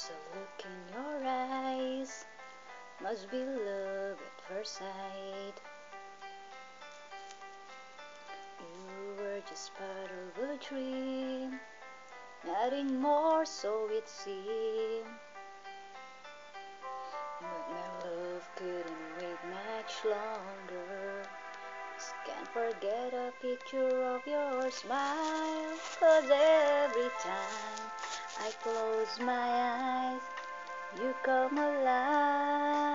There's a look in your eyes, must be love at first sight. You were just part of a dream, nothing more, so it seemed. But my love couldn't wait much longer. Just can't forget a picture of your smile, 'cause every time I close my eyes, you come alive.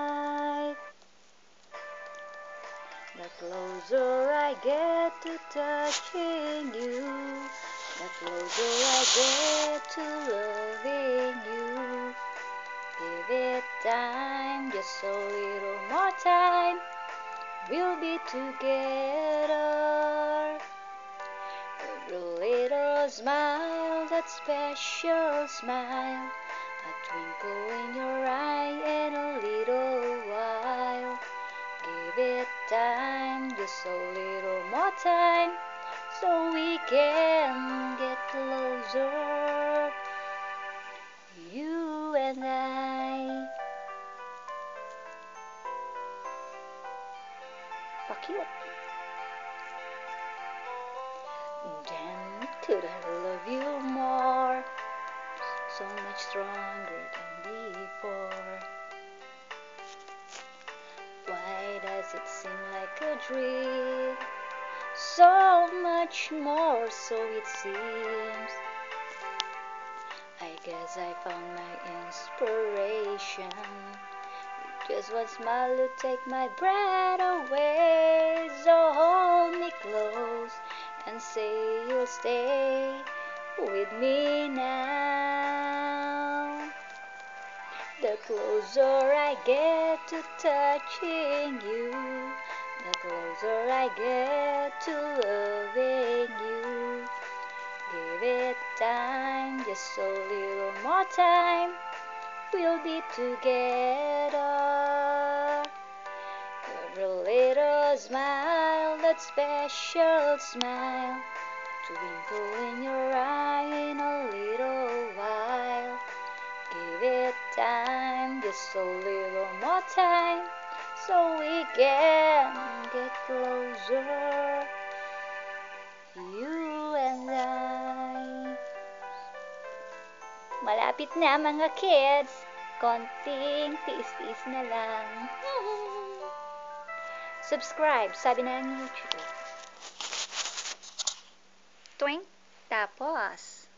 The closer I get to touching you, the closer I get to loving you. Give it time, just a little more time, we'll be together. Every little smile, that special smile, a twinkle in your eye and a little while. Give it time, just a little more time, so we can get closer, you and I. Pa-cute. Then could I love you more, so much stronger than before? Why does it seem like a dream? So much more, so it seems. I guess I found my inspiration. Just one smile to take my breath away. So hold me close and say you'll stay with me now. The closer I get to touching you, the closer I get to loving you. Give it time, just a little more time, we'll be together. Every little smile, that special smile, a twinkle in your eye in a little while. Give it time, just a little more time, so we can get closer, you and I. Malapit na mga kids, konting tiis-tiis na lang. Subscribe, sabi ng YouTube. Twink, tapos.